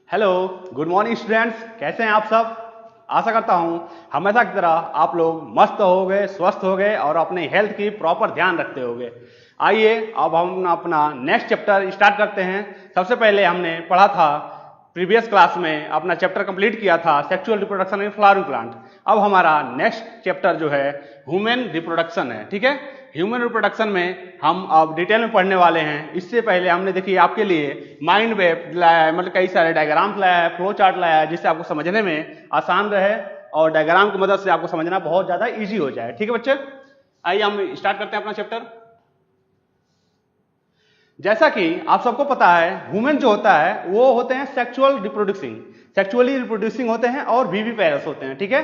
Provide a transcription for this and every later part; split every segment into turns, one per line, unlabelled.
Hello, good morning students. कैसे हैं आप सब? आशा करता हूं हमेशा की तरह आप लोग मस्त हो गए, स्वस्थ हो गए और अपने हेल्थ की प्रॉपर ध्यान रखते होगे। आइए अब हम अपना नेक्स्ट चैप्टर स्टार्ट करते हैं। सबसे पहले हमने पढ़ा था प्रीवियस क्लास में, अपना चैप्टर कंप्लीट किया था sexual reproduction in flowering plant. अब हमारा नेक्स्ट चैप्टर जो है ह्यूमन रिप्रोडक्शन है। ठीक है, ह्यूमन रिप्रोडक्शन में हम अब डिटेल में पढ़ने वाले हैं। इससे पहले हमने देखिए आपके लिए माइंड मैप लाया है, मतलब कई सारे डायग्राम्स लाया है, फ्लो चार्ट लाया है, जिससे आपको समझने में आसान रहे और डायग्राम की मदद से आपको समझना बहुत ज्यादा इजी हो जाए। ठीक है बच्चे, आइए हम स्टार्ट करते हैं अपना चैप्टर। जैसा कि आप सबको पता है, ह्यूमन जो होता है वो होते हैं सेक्सुअली रिप्रोड्यूसिंग होते हैं और विविपेरस होते हैं। ठीक है,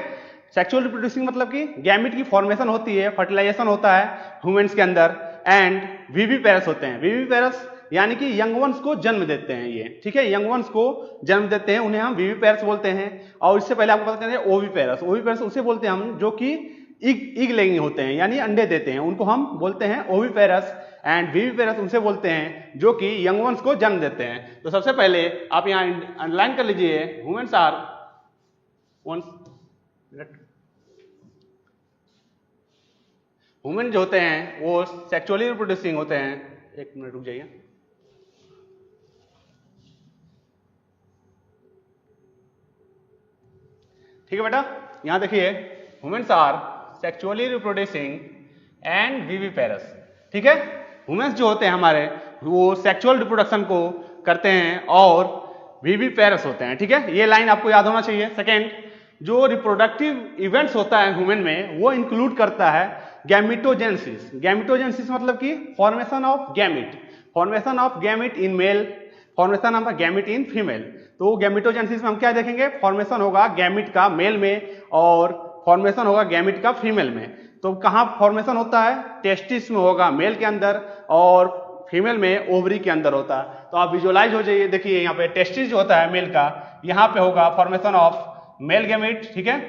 सेक्सुअल रिप्रोड्यूसिंग मतलब कि गैमिट की फॉर्मेशन होती है, फर्टिलाइजेशन होता है ह्यूमंस के अंदर, एंड विविपेरस होते हैं। विविपेरस यानी कि यंग वंस को जन्म देते हैं ये। ठीक है, यंग वंस को जन्म देते हैं, उन्हें हम विविपेरस बोलते हैं। और इससे पहले आपको पता चले ओविपेरस उसे बोलते हैं हम जो कि इग लेगिंग होते हैं, यानी अंडे देते हैं, उनको हम बोलते हैं ओविपेरस। एंड विविपेरस उनसे बोलते हैं जो कि यंग वंस को जन्म देते हैं। तो सबसे पहले आप यहाँ अंडरलाइन कर लीजिए, ह्यूमन्स आर ह्यूमन जो होते हैं वो सेक्सुअली रिप्रोड्यूसिंग होते हैं। एक मिनट रुक जाइए। ठीक है बेटा, यहां देखिए humans are sexually reproducing and viviparous. ठीक है, ह्यूमन्स जो होते हैं हमारे वो सेक्सुअल रिप्रोडक्शन को करते हैं और विविपेरस होते हैं। ठीक है, ये लाइन आपको याद होना चाहिए। सेकेंड, जो रिप्रोडक्टिव इवेंट्स होता है ह्यूमन में वो इंक्लूड करता है गैमिटोजेनेसिस मतलब कि formation of gamete in male, formation of gamete in female. तो गैमिटोजेनेसिस में हम क्या देखेंगे, फॉर्मेशन होगा गैमिट का मेल में और फॉर्मेशन होगा गैमिट का फीमेल में। तो कहां फॉर्मेशन होता है, टेस्टिस में होगा मेल के अंदर और फीमेल में ओवरी के अंदर होता है। तो आप विजुअलाइज हो जाइए, देखिए यहाँ पे टेस्टिस जो होता है मेल का, यहाँ पे होगा फॉर्मेशन ऑफ मेल गैमिट। ठीक है,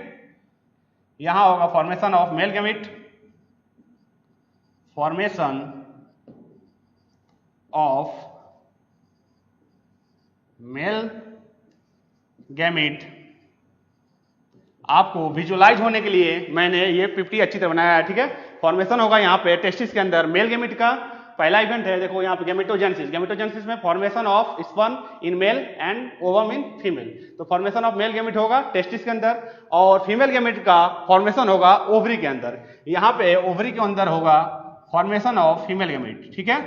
यहां होगा formation of male gamete, formation of male gamete. आपको विजुअलाइज होने के लिए मैंने ये 50 अच्छी तरह बनाया है। ठीक है, फॉर्मेशन होगा यहाँ पे टेस्टिस के अंदर मेल गैमिट का पहला इवेंट है। देखो यहाँ पे गैमेटोजेनेसिस में formation of sperm in male and ovum in female. तो फॉर्मेशन ऑफ मेल गैमिट होगा टेस्टिस के अंदर और फीमेल गैमिट का फॉर्मेशन होगा ओवरी के अंदर। यहाँ पे ओवरी के अंदर होगा फॉर्मेशन ऑफ फीमेल गैमिट। ठीक है,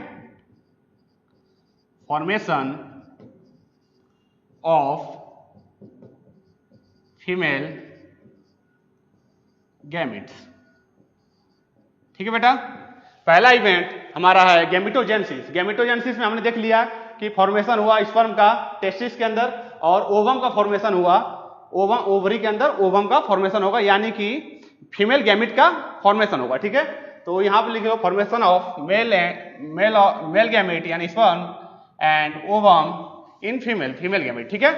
फॉर्मेशन ऑफ फीमेल गैमिट्स। ठीक है बेटा, पहला इवेंट हमारा है गैमेटोजेनेसिस में हमने देख लिया कि फॉर्मेशन हुआ स्पर्म का टेस्टिस के अंदर और ओवम का फॉर्मेशन हुआ ओवरी के अंदर, ओवम का फॉर्मेशन होगा यानी कि फीमेल गैमिट का फॉर्मेशन होगा। ठीक है, तो यहां पे लिखो फॉर्मेशन ऑफ मेल गैमिट यानी sperm and ovum in female gamete. ठीक है,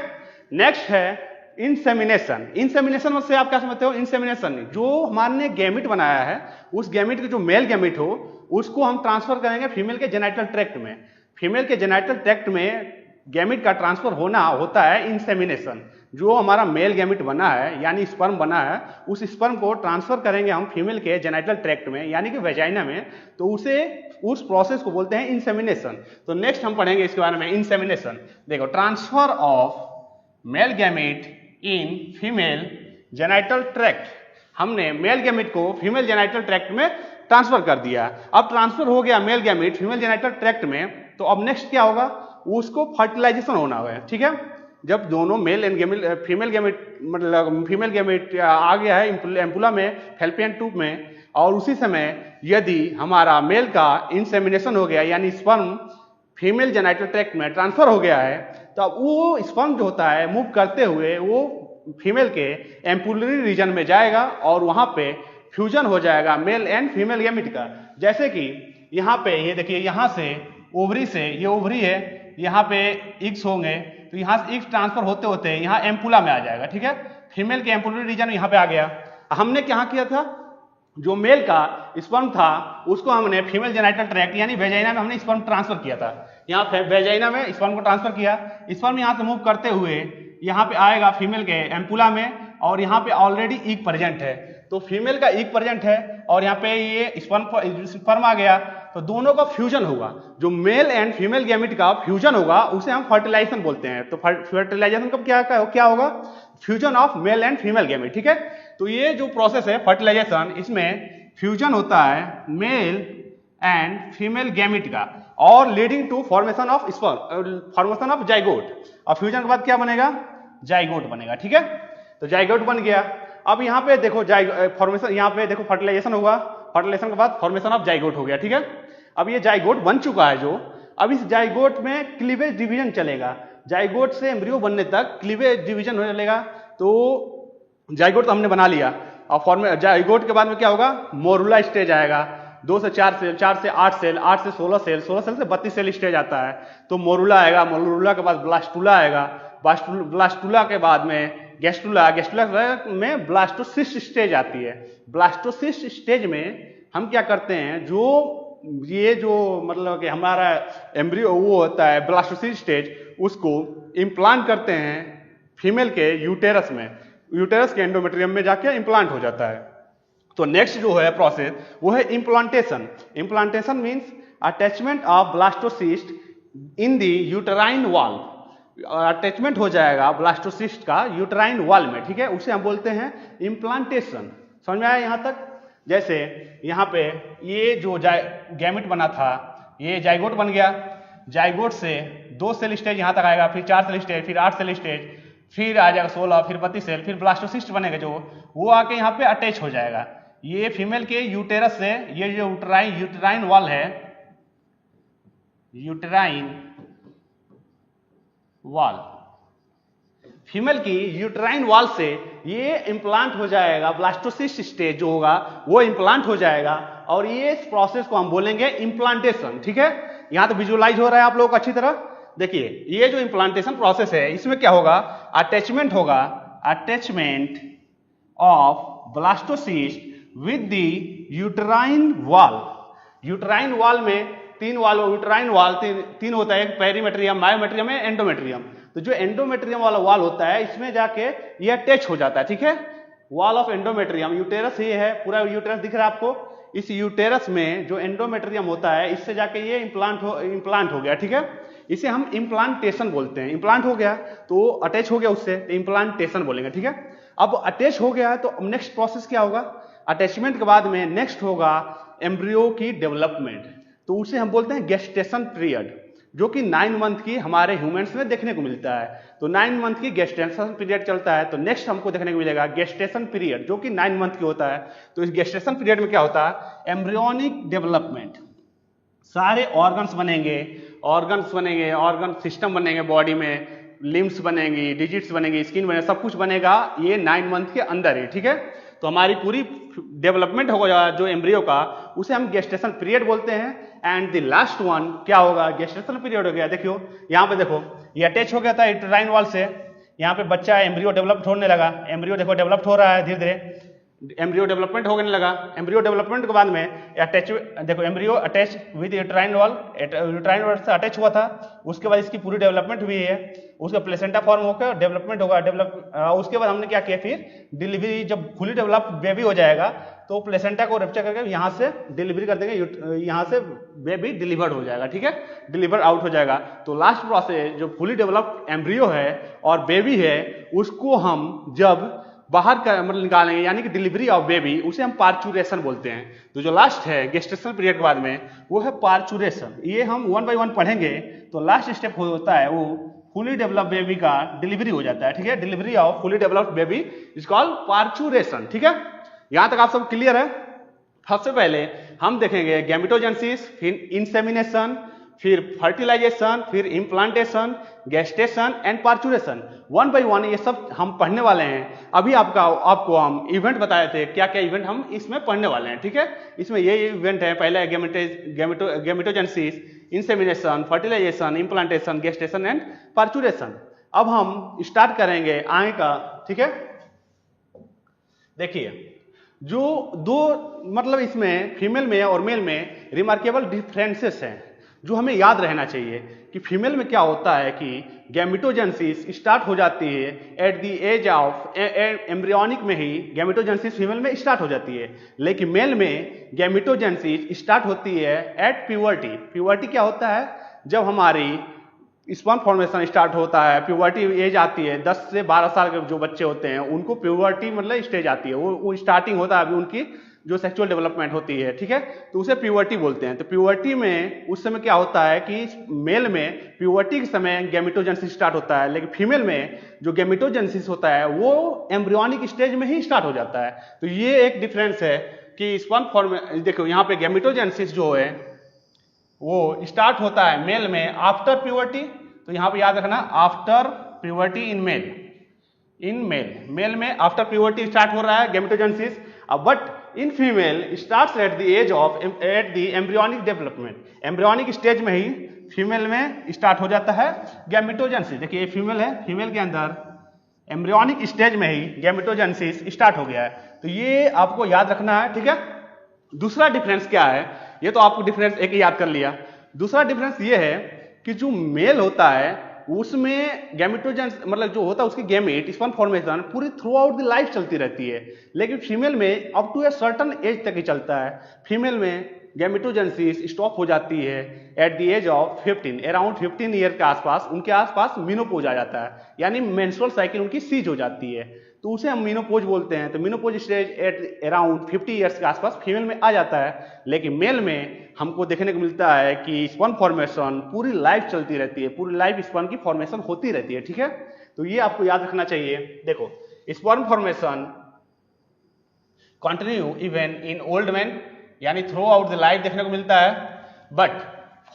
नेक्स्ट है इंसेमिनेशन से आप क्या समझते हो? इंसेमिनेशन, जो हमारे गैमिट बनाया है उस गैमिट के जो मेल गैमिट हो उसको हम ट्रांसफर करेंगे फीमेल के जेनाइटल ट्रैक्ट में। फीमेल के जेनाइटल ट्रैक्ट में गैमिट का ट्रांसफर होना होता है इंसेमिनेशन। जो हमारा मेल गैमिट बना है यानी स्पर्म बना है, उस स्पर्म को ट्रांसफर करेंगे हम फीमेल के जेनाइटल ट्रैक्ट में यानी कि वेजाइना में, तो उस प्रोसेस को बोलते हैं इंसेमिनेशन। तो नेक्स्ट हम पढ़ेंगे इसके बारे में इंसेमिनेशन। देखो, transfer of male gamete in female genital tract, हमने मेल गैमिट को फीमेल जेनाइटल ट्रैक्ट में ट्रांसफर कर दिया। अब ट्रांसफर हो गया male gamete female genital tract में, तो अब नेक्स्ट क्या होगा, उसको फर्टिलाइजेशन होना है। ठीक है, जब दोनों मेल एंड फीमेल गैमिट आ गया है एम्पुला में, फैल्लोपियन ट्यूब में, और उसी समय यदि हमारा मेल का इंसेमिनेशन हो गया यानी स्पर्म फीमेल जेनाइटल ट्रैक्ट में ट्रांसफर हो गया है, तो अब वो स्पर्म जो होता है मूव करते हुए वो फीमेल के एम्पुलरी रीजन में जाएगा और वहां पे फ्यूजन हो जाएगा मेल एंड फीमेल गैमिट का। जैसे कि यहाँ पे ये देखिए, यहाँ से ओवरी से, ये ओवरी है, यहाँ पे इग्स होंगे, तो यहाँ से इग्स ट्रांसफर होते होते यहाँ एम्पुला में आ जाएगा। ठीक है, फीमेल के एम्पुलरी रीजन यहाँ पे आ गया। हमने क्या किया था, जो मेल का स्पर्म था उसको हमने फीमेल जेनाइटल ट्रैक्ट यानी वेजाइना में हमने स्पर्म ट्रांसफर किया था। यहाँ वेजाइना में स्पर्म को ट्रांसफर किया, स्पर्म यहाँ से मूव करते हुए यहाँ पे आएगा फीमेल के एम्पुला में, और यहाँ पे ऑलरेडी ईग प्रेजेंट है, तो फीमेल का ईग प्रेजेंट है और यहाँ पे ये स्पर्म आ गया, तो दोनों का फ्यूजन होगा, जो मेल एंड फीमेल गैमेट का फ्यूजन होगा उसे हम फर्टिलाइजेशन बोलते हैं। तो फर्टिलाइजेशन कब क्या होगा? Fusion of male and female gamete, ठीक है। तो ये जो प्रोसेस है फर्टिलाइजेशन, इसमें फ्यूजन होता है मेल एंड फीमेल गैमेट का और leading to formation of formation of zygote, और फ्यूजन के बाद क्या बनेगा? जाइगोट बनेगा, ठीक है। तो जाइगोट बन गया। अब यहाँ पे देखो फॉर्मेशन, यहाँ पे देखो फर्टिलाइजेशन होगा, फर्टिलाइजेशन के बाद फॉर्मेशन ऑफ जाइगोट हो गया, ठीक है। अब ये जाइगोट बन चुका है जो, अब इस जाइगोट में क्लीवेज डिवीजन चलेगा, जाइगोट से एम्ब्रियो बनने तक क्लीवेज डिवीजन हो चलेगा। तो जाइगोट तो हमने बना लिया, और जाइगोट के बाद में क्या होगा? मोरुला स्टेज आएगा, 2 से 4 सेल, 4 से 8 सेल, 8 से 16 सेल, 16 सेल से 32 सेल स्टेज आता है। तो मोरुला आएगा, मोरुला के बाद ब्लास्टुला आएगा, ब्लास्टुला के बाद में गैस्टुला, गैस्टुला में ब्लास्टोसिस्ट स्टेज आती है। ब्लास्टोसिस्ट स्टेज में हम क्या करते हैं, ये जो मतलब कि हमारा एम्ब्रियो वो होता है ब्लास्टोसिस्ट स्टेज, उसको इम्प्लांट करते हैं फीमेल के यूटेरस में, यूटेरस के एंडोमेट्रियम में जाके इम्प्लांट हो जाता है। तो नेक्स्ट जो है प्रोसेस वो है implantation. Implantation means attachment of blastocyst in the uterine wall, attachment हो जाएगा ब्लास्टोसिस्ट का यूटेराइन वॉल में, ठीक है, उसे हम बोलते हैं इम्प्लांटेशन। समझ में आया यहाँ तक? जैसे यहाँ पे ये जो गैमेट बना था, ये जाइगोट बन गया, जाइगोट से 2 सेल स्टेज यहाँ तक आएगा, फिर 4 सेल स्टेज, फिर 8 सेल स्टेज, फिर आ जाएगा 16, फिर 32 सेल, फिर ब्लास्टोसिस्ट बनेगा जो, वो आके यहाँ पे अटैच हो जाएगा। ये फीमेल के यूटेरस से ये जो यूटेराइन वॉल है, यूटेराइन वॉल, फीमेल की यूटेराइन वॉल से ये इम्प्लांट हो जाएगा, ब्लास्टोसिस्ट स्टेज जो होगा वो इम्प्लांट हो जाएगा, और ये इस प्रोसेस को हम बोलेंगे इम्प्लांटेशन, ठीक है। यहां तो विजुअलाइज हो रहा है आप लोगों को अच्छी तरह। देखिए ये जो इम्प्लांटेशन प्रोसेस है, इसमें क्या होगा? अटैचमेंट होगा, attachment of blastocyst with the uterine wall. Uterine wall में 3 वॉल, यूटेराइन वॉल 3 होता है, पेरीमेट्रियम, मायोमेट्रियम, एंडोमेट्रियम। तो जो एंडोमेट्रियम वाला वॉल होता है, इसमें जाके ये अटैच हो जाता है, ठीक है। वॉल ऑफ एंडोमेट्रियम, यूटेरस ये है, पूरा यूटेरस दिख रहा है आपको, इस यूटेरस में जो एंडोमेट्रियम होता है, इससे जाके ये इम्प्लांट हो गया, ठीक है। इसे हम इम्प्लांटेशन बोलते हैं। इम्प्लांट हो गया तो अटैच हो गया उससे, तो इम्प्लांटेशन बोलेंगे, ठीक है। अब अटैच हो गया है तो नेक्स्ट प्रोसेस क्या होगा? अटैचमेंट के बाद में नेक्स्ट होगा एम्ब्रियो की डेवलपमेंट, तो उसे हम बोलते हैं गेस्टेशन पीरियड, जो कि 9 मंथ की हमारे ह्यूमंस में देखने को मिलता है। तो 9 मंथ की गेस्टेशन पीरियड चलता है। तो नेक्स्ट हमको देखने को मिलेगा गेस्टेशन पीरियड, जो कि 9 मंथ की होता है। तो इस गेस्टेशन पीरियड में क्या होता है? एम्ब्रियोनिक डेवलपमेंट, सारे ऑर्गन्स बनेंगे, ऑर्गन सिस्टम बनेंगे बॉडी में, लिम्स बनेंगी, डिजिट्स बनेंगी, स्किन बनेगा, सब कुछ बनेगा ये 9 मंथ के अंदर ही, ठीक है। तो हमारी पूरी डेवलपमेंट होगा जो एम्ब्रियो का, उसे हम गेस्टेशन पीरियड बोलते हैं। एंड द लास्ट वन क्या होगा? गेस्टेशन पीरियड हो गया। देखियो यहाँ पे देखो, ये अटैच हो गया था यूटेराइन वॉल से, यहाँ पे बच्चा एम्ब्रियो डेवलप होने लगा, एम्ब्रियो देखो डेवलप हो रहा है धीरे धीरे, एम्ब्रियो डेवलपमेंट होने लगा। एम्ब्रियो डेवलपमेंट के बाद में अटैच, देखो embryo attach with uterine wall, uterine wall से अटैच हुआ था, उसके बाद इसकी पूरी डेवलपमेंट हुई है, उसका प्लेसेंटा फॉर्म होकर डेवलपमेंट होगा, उसके बाद हमने क्या किया, फिर डिलीवरी, जब फुली डेवलप बेबी हो जाएगा तो प्लेसेंटा को रेप्चर करके यहाँ से डिलीवरी कर देंगे, यहाँ से बेबी डिलीवर्ड हो जाएगा, ठीक है, डिलीवर आउट हो जाएगा। तो लास्ट प्रोसेस जो फुली डेवलप्ड एम्ब्रियो है और बेबी है, उसको हम जब बाहर का मतलब निकालेंगे, यानी कि डिलीवरी ऑफ बेबी, उसे हम पार्चुरेशन बोलते हैं। तो जो लास्ट है गेस्टेशनल पीरियड के बाद में वो है पार्चुरेशन। ये हम 1 बाय 1 पढ़ेंगे। तो लास्ट स्टेप होता है वो फुली डेवलप्ड बेबी का डिलीवरी हो जाता है, ठीक है, delivery of fully developed baby is called parturition, ठीक है। यहां तक आप सब क्लियर है? सबसे पहले हम देखेंगे गैमेटोजेनेसिस, फिर इंसेमिनेशन, फिर फर्टिलाइजेशन, फिर implantation, gestation and parturition. 1 by 1 ये सब हम पढ़ने वाले हैं। अभी आपको हम इवेंट बताए थे, क्या क्या इवेंट हम इसमें पढ़ने वाले हैं, ठीक है। इसमें ये इवेंट है, पहला है gametogenesis, insemination, fertilisation, implantation, gestation and parturition. अब हम स्टार्ट करेंगे आय का, ठीक है। देखिए जो दो मतलब इसमें फीमेल में और मेल में रिमार्केबल डिफरेंसेस हैं। जो हमें याद रहना चाहिए कि फीमेल में क्या होता है कि गैमेटोजेनेसिस स्टार्ट हो जाती है at the age of embryonic में ही गैमेटोजेनेसिस फीमेल में स्टार्ट हो जाती है, लेकिन मेल में गैमेटोजेनेसिस स्टार्ट होती है एट प्यूबर्टी। प्यूबर्टी क्या होता है? जब हमारी स्पर्म फॉर्मेशन स्टार्ट होता है, प्यूबर्टी एज आती है, 10 से 12 साल के जो बच्चे होते हैं उनको प्यूबर्टी मतलब स्टेज आती है, वो स्टार्टिंग होता है अभी उनकी जो सेक्सुअल डेवलपमेंट होती है, ठीक है, तो उसे प्यूबर्टी बोलते हैं। तो प्यूबर्टी में उस समय क्या होता है कि मेल में प्यूबर्टी के समय गैमेटोजेनेसिस स्टार्ट होता है, लेकिन फीमेल में जो गैमेटोजेनेसिस होता है वो एम्ब्रियोनिक स्टेज में ही स्टार्ट हो जाता है। तो ये एक डिफरेंस है कि स्पर्म फॉर्म, देखो यहाँ पे गैमेटोजेनेसिस जो है वो स्टार्ट होता है मेल में आफ्टर प्यूबर्टी। तो यहां पे याद रखना after puberty in male, male में आफ्टर प्यूबर्टी स्टार्ट हो रहा है gametogenesis, but in female starts at the age of at the embryonic development, embryonic stage में ही फीमेल में स्टार्ट हो जाता है गैमेटोजेनेसिस। देखिए ये फीमेल है, फीमेल के अंदर एम्ब्रियोनिक स्टेज में ही गैमेटोजेनेसिस स्टार्ट हो गया है। तो ये आपको याद रखना है, ठीक है। दूसरा डिफरेंस क्या है, ये तो आपको डिफरेंस एक ही याद कर लिया। दूसरा डिफरेंस ये है कि जो मेल होता है उसमें गैमेटोजेनेसिस मतलब जो होता है उसकी गैमेट स्पर्म फॉर्मेशन पूरी थ्रू आउट द लाइफ चलती रहती है, लेकिन फीमेल में up to a certain age तक ही चलता है। फीमेल में गैमेटोजेनेसिस स्टॉप हो जाती है at the age of 15, around 15 year के आसपास, उनके आसपास मेनोपॉज आ जाता है, यानी मेंस्ट्रुअल साइकिल उनकी सीज हो जाती है, तो उसे हम मेनोपॉज बोलते हैं। तो menopause stage at around 50 years के आसपास फीमेल में आ जाता है, लेकिन मेल में हमको देखने को मिलता है कि स्पर्म फॉर्मेशन पूरी लाइफ चलती रहती है, पूरी लाइफ स्पर्म की फॉर्मेशन होती रहती है, ठीक है। तो ये आपको याद रखना चाहिए। देखो sperm formation continue even in old man, यानी थ्रू आउट द लाइफ देखने को मिलता है, बट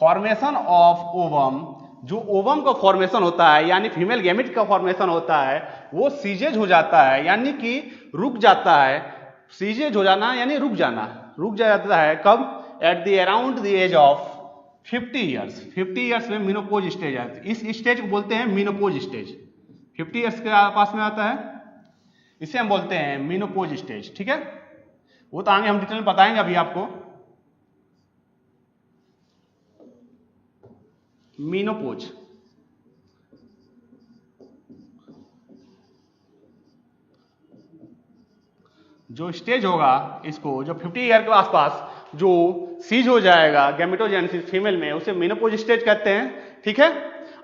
फॉर्मेशन ऑफ ओवम, जो ओवम का फॉर्मेशन होता है यानी फीमेल गैमेट का फॉर्मेशन होता है वो सीजेज हो जाता है, यानी कि रुक जाता है। सीजेज हो जाना यानी रुक जाना, रुक जाता है कब? At the around the age of 50 years. 50 years में मीनोपोज स्टेज आता है, इस स्टेज को बोलते हैं मीनोपोज स्टेज। 50 ईयर्स के पास में आता है, इसे हम बोलते हैं मीनोपोज स्टेज, ठीक है। वो तो आगे हम डिटेल में बताएंगे अभी आपको। मीनोपोज जो स्टेज होगा इसको, जो 50 ईयर के आसपास जो सीज हो जाएगा गैमेटोजेनेसिस फीमेल में, उसे मीनोपोज स्टेज कहते हैं, ठीक है।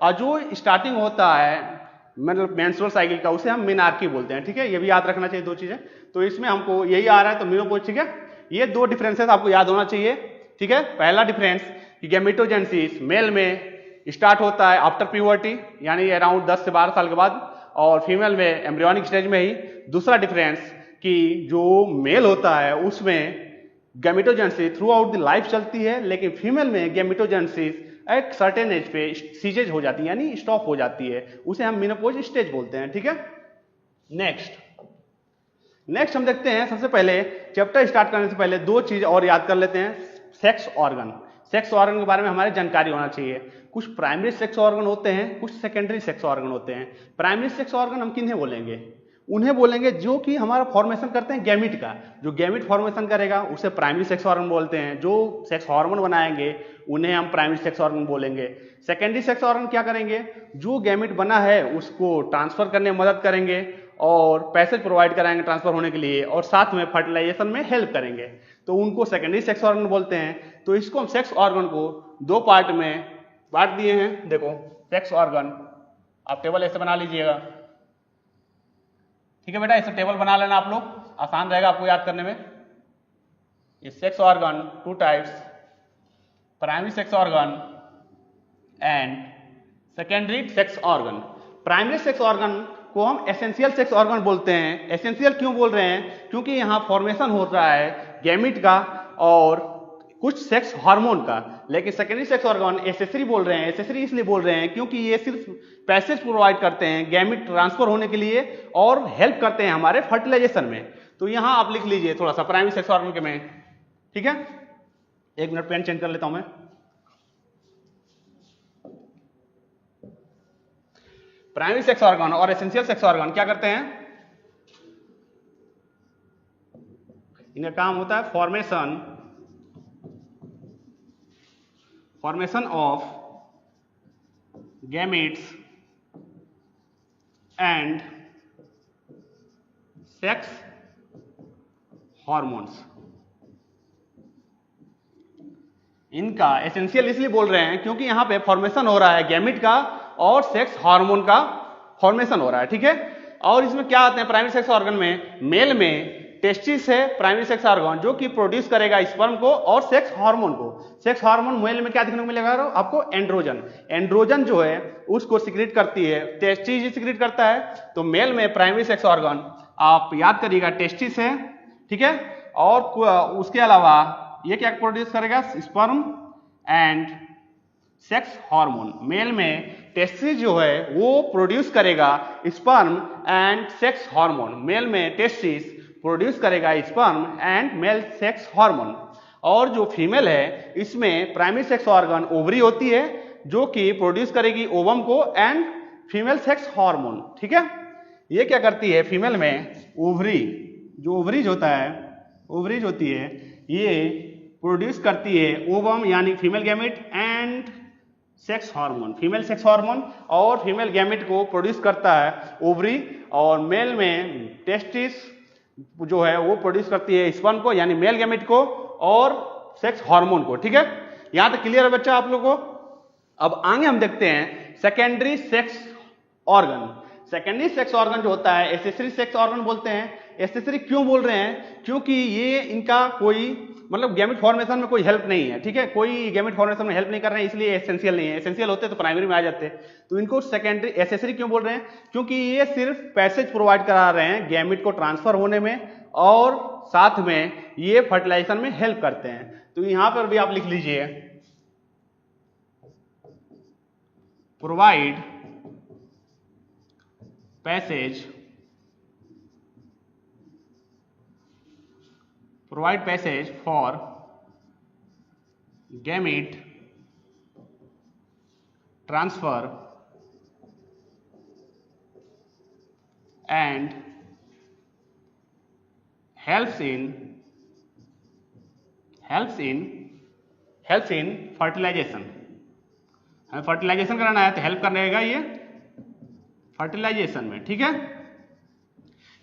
और जो स्टार्टिंग होता है मतलब मेंस्ट्रुअल साइकिल का, उसे हम मेनार्की बोलते हैं, ठीक है। ये भी याद रखना चाहिए दो चीजें। तो इसमें हमको यही आ रहा है, तो मीनोपोज, ठीक है। ये दो डिफरेंसेस आपको याद होना चाहिए, ठीक है। पहला डिफरेंस कि गैमेटोजेनेसिस मेल में स्टार्ट होता है आफ्टर प्यूबर्टी, यानी अराउंड 10 से 12 साल के बाद, और फीमेल में एम्ब्रियोनिक स्टेज में ही। दूसरा डिफरेंस कि जो मेल होता है उसमें gametogenesis through out the life चलती है, लेकिन फीमेल में गैमेटोजेनेसिस एक सर्टेन एज पे सीजेज हो जाती है यानी स्टॉप हो जाती है, उसे हम मेनोपॉज स्टेज बोलते हैं, ठीक है। नेक्स्ट हम देखते हैं, सबसे पहले चैप्टर स्टार्ट करने से पहले दो चीज और याद कर लेते हैं। सेक्स ऑर्गन, सेक्स ऑर्गन के बारे में हमारी जानकारी होना चाहिए। कुछ प्राइमरी सेक्स ऑर्गन होते हैं, कुछ सेकेंडरी सेक्स ऑर्गन होते हैं। प्राइमरी सेक्स ऑर्गन हम किन्हें बोलेंगे? उन्हें बोलेंगे जो कि हमारा फॉर्मेशन करते हैं गैमिट का, जो गैमिट फॉर्मेशन करेगा उसे प्राइमरी सेक्स ऑर्गन बोलते हैं। जो सेक्स हार्मोन बनाएंगे उन्हें हम प्राइमरी सेक्स ऑर्गन बोलेंगे। सेकेंडरी सेक्स ऑर्गन क्या करेंगे? जो गैमिट बना है उसको ट्रांसफर करने में मदद करेंगे और पैसेज प्रोवाइड कराएंगे ट्रांसफर होने के लिए, और साथ में फर्टिलाइजेशन में हेल्प करेंगे, तो उनको सेकेंडरी सेक्स ऑर्गन बोलते हैं। तो इसको हम सेक्स ऑर्गन को दो पार्ट में बांट दिए हैं। देखो सेक्स ऑर्गन, आप टेबल ऐसे बना लीजिएगा, ठीक है बेटा, इसे टेबल बना लेना आप लोग, आसान रहेगा आपको याद करने में। ये sex organ two types, primary sex organ and secondary sex organ. Primary sex organ को हम एसेंशियल सेक्स ऑर्गन बोलते हैं। एसेंशियल क्यों बोल रहे हैं? क्योंकि यहां फॉर्मेशन हो रहा है गैमिट का और कुछ सेक्स हार्मोन का। लेकिन सेकेंडरी सेक्स ऑर्गन एसेसरी बोल रहे हैं। एसेसरी इसलिए बोल रहे हैं क्योंकि ये सिर्फ पैसेज प्रोवाइड करते हैं गैमिट ट्रांसफर होने के लिए और हेल्प करते हैं हमारे फर्टिलाइजेशन में। तो यहां आप लिख लीजिए थोड़ा सा प्राइमरी सेक्स ऑर्गन के में, ठीक है। एक मिनट पेन चेंज कर लेता हूं मैं। प्राइमरी सेक्स ऑर्गन और एसेंशियल सेक्स ऑर्गन क्या करते हैं? इनका काम होता है formation formation of gametes and sex hormones. इनका एसेंशियल इसलिए बोल रहे हैं क्योंकि यहां पे फॉर्मेशन हो रहा है गैमेट का और सेक्स हार्मोन का फॉर्मेशन हो रहा है, ठीक है। और इसमें क्या आते हैं प्राइमरी सेक्स ऑर्गन में, मेल में टेस्टिस है प्राइमरी सेक्स ऑर्गन जो कि प्रोड्यूस करेगा स्पर्म को और सेक्स हार्मोन को। सेक्स हार्मोन मेल में क्या देखने को मिलेगा आपको, एंड्रोजन। एंड्रोजन जो है उसको सिक्रेट करती है, टेस्टिस सिक्रेट करता है। तो मेल में प्राइमरी सेक्स ऑर्गन आप याद करिएगा टेस्टिस है, ठीक है। और उसके अलावा ये क्या प्रोड्यूस करेगा, sperm and sex hormone. Male में टेस्टिस जो है वो प्रोड्यूस करेगा sperm and sex hormone. Male में टेस्टिस प्रोड्यूस करेगा sperm and male sex hormone. और जो फीमेल है इसमें प्राइमरी सेक्स ऑर्गन ओवरी होती है जो कि प्रोड्यूस करेगी ओवम को एंड फीमेल सेक्स हार्मोन, ठीक है। ये क्या करती है फीमेल में, ओवरी, जो ओवरीज होता है, ओवरीज होती है, ये प्रोड्यूस करती है ओवम यानी female gamete and sex hormone. Female sex hormone और फीमेल गैमेट को प्रोड्यूस करता है ओवरी, और मेल में टेस्टिस जो है वो प्रोड्यूस करती है स्पर्म को यानी मेल गैमेट को और सेक्स हार्मोन को, ठीक है। यहां तक क्लियर है बच्चा आप लोगों को। अब आगे हम देखते हैं secondary sex organ. Secondary sex organ जो होता है एसेसरी सेक्स ऑर्गन बोलते हैं। एसेसरी क्यों बोल रहे हैं, क्योंकि ये इनका कोई मतलब गैमेट फॉर्मेशन में कोई हेल्प नहीं है, ठीक है। कोई गैमेट फॉर्मेशन में हेल्प नहीं कर रहे हैं इसलिए एसेंशियल नहीं है। एसेंशियल होते तो प्राइमरी में आ जाते। तो इनको सेकेंडरी एसेसरी क्यों बोल रहे हैं, क्योंकि ये सिर्फ पैसेज प्रोवाइड करा रहे हैं गैमेट को ट्रांसफर होने में और साथ में ये फर्टिलाइजेशन में हेल्प करते हैं। तो यहां पर भी आप लिख लीजिए provide passage, provide passage for gamete transfer and helps in fertilization। हमें फर्टिलाइजेशन कराना है तो हेल्प करेगा ये फर्टिलाइजेशन में, ठीक है।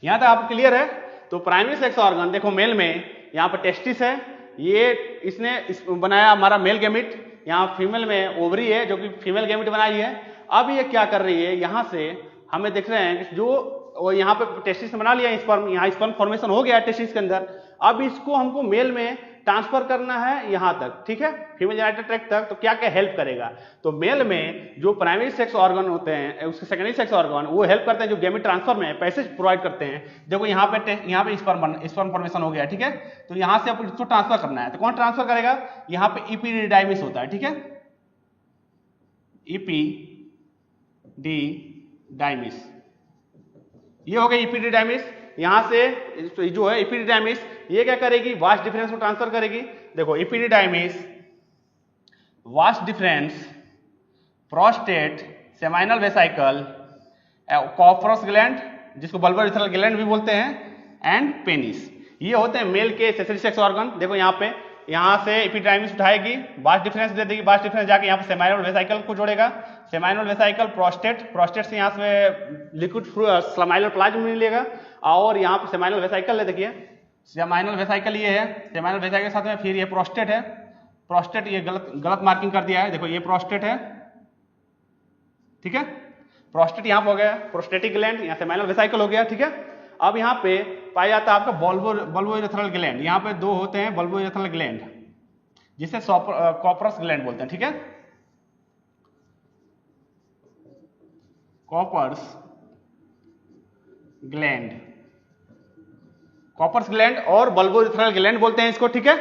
यहां तक आप क्लियर है। तो प्राइमरी सेक्स ऑर्गन देखो मेल में यहाँ पर टेस्टिस है, ये इसने बनाया हमारा मेल गैमेट। यहाँ फीमेल में ओवरी है जो कि फीमेल गैमेट बनाई है। अब ये क्या कर रही है, यहाँ से हमें देख रहे हैं कि जो यहाँ पे टेस्टिस ने बना लिया स्पर्म, यहाँ स्पर्म फॉर्मेशन हो गया टेस्टिस के अंदर। अब इसको हमको मेल में ट्रांसफर करना है यहाँ तक, ठीक है, फीमेल जेनिटल ट्रैक्ट तक। तो क्या क्या हेल्प करेगा, तो मेल में जो प्राइमरी सेक्स ऑर्गन होते हैं उसके सेकेंडरी सेक्स ऑर्गन वो हेल्प करते हैं जो गैमेट ट्रांसफर में पैसेज प्रोवाइड करते हैं। देखो यहाँ पे स्पर्म फॉर्मेशन हो गया, ठीक है। तो यहाँ से आपको इसको ट्रांसफर करना है तो कौन ट्रांसफर करेगा, यहाँ पे इपिडिडाइमिस होता है, ठीक है, इपिडिडाइमिस। ये हो गई इपिडिडाइमिस। यहां से जो है इपिडिडाइमिस ये क्या करेगी, वास्ट डिफरेंस को ट्रांसफर करेगी। देखो epididymis, vas deferens, prostate, seminal vesicle, Cowper's gland जिसको बल्बर यूरेथ्रल ग्लैंड भी बोलते हैं, एंड पेनिस, ये होते हैं मेल के एसेसरी सेक्स ऑर्गन। देखो यहाँ से इपिडिडाइमिस उठाएगी, वास्ट डिफरेंस दे देगी, वास्ट डिफरेंस जाके यहाँ पे सेमाइनल वेसाइकल को जोड़ेगा, सेमाइनल वेसाइकल प्रोस्टेट से यहाँ से लिक्विड स्लमाइनल प्लाज्म मिलेगा, और यहाँ पे सेमाइनल वेसाइकल है, देखिए सेमाइनल वेसाइकल ये है, सेमाइनल वेसाइकल के साथ में फिर ये प्रोस्टेट है। प्रोस्टेट ये गलत मार्किंग कर दिया है, देखो ये प्रोस्टेट है, ठीक है, प्रोस्टेट यहाँ पे हो गया, प्रोस्टेटिक ग्लैंड, यहाँ सेमाइनल वेसाइकल हो गया, ठीक है। अब यहाँ पे पाया जाता है आपका बल्बोयूरेथ्रल ग्लैंड, यहाँ पे दो होते हैं बल्बोयूरेथ्रल ग्लैंड जिसे कॉर्पस ग्लैंड बोलते हैं, ठीक है, कॉर्पस ग्लैंड और बल्बोयूरेथ्रल ग्लैंड बोलते हैं इसको, ठीक है।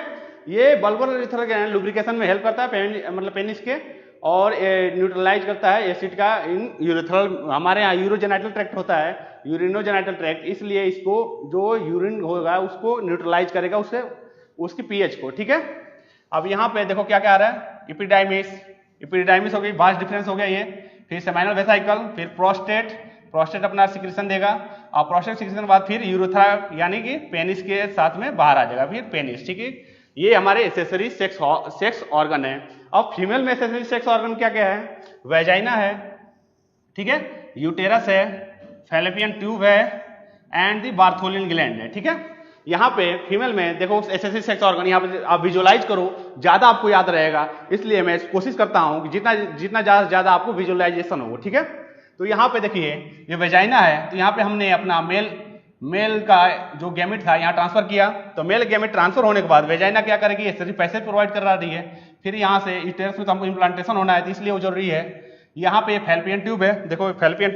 ये बल्बोयूरेथ्रल ग्लैंड लुब्रिकेशन में हेल्प करता है मतलब पेनिस के, और न्यूट्रलाइज करता है एसिड का इन यूरेथ्रल, हमारे यहाँ यूरोजेनाइटल ट्रैक्ट होता है, यूरिनोजेनाइटल ट्रैक्ट, इसलिए इसको जो यूरिन होगा उसको न्यूट्रलाइज करेगा उससे उसकी पीएच को, ठीक है। अब यहाँ पे देखो क्या क्या आ रहा है, इपिडिडाइमिस हो गई, वास्ट डिफरेंस हो गया ये, फिर सेमाइनल वेसाइकल, फिर प्रोस्टेट अपना सिक्रेशन देगा, और प्रोस्टेट सिक्रेशन के बाद फिर यूरेथ्रा यानी कि पेनिस के साथ में बाहर आ जाएगा, फिर पेनिस, ठीक है। ये हमारे एसेसरी सेक्स ऑर्गन है। अब फीमेल में एसेसरी सेक्स ऑर्गन क्या क्या है? वेजाइना है, ठीक है, यूटेरस है, फैलोपियन ट्यूब है एंड दी बार्थोलिन ग्लैंड है, ठीक है। यहाँ पे फीमेल में देखो एसेसरी सेक्स ऑर्गन, यहाँ पे आप विजुअलाइज करो, ज्यादा आपको याद रहेगा, इसलिए मैं कोशिश करता हूँ कि जितना ज्यादा आपको विजुअलाइजेशन हो, ठीक है। तो यहाँ पे देखिए ये वेजाइना है, तो यहाँ पे हमने अपना मेल का जो गैमेट था यहाँ ट्रांसफर किया, तो मेल गैमेट ट्रांसफर होने के बाद वेजाइना क्या करेगी? एसेसरी पैसेज प्रोवाइड कर रही है। फिर यहाँ से यूटेरस में तो हमको इम्प्लांटेशन होना है, तो इसलिए वो जरूरी है। यहाँ पे फैलोपियन ट्यूब है, देखो फैलोपियन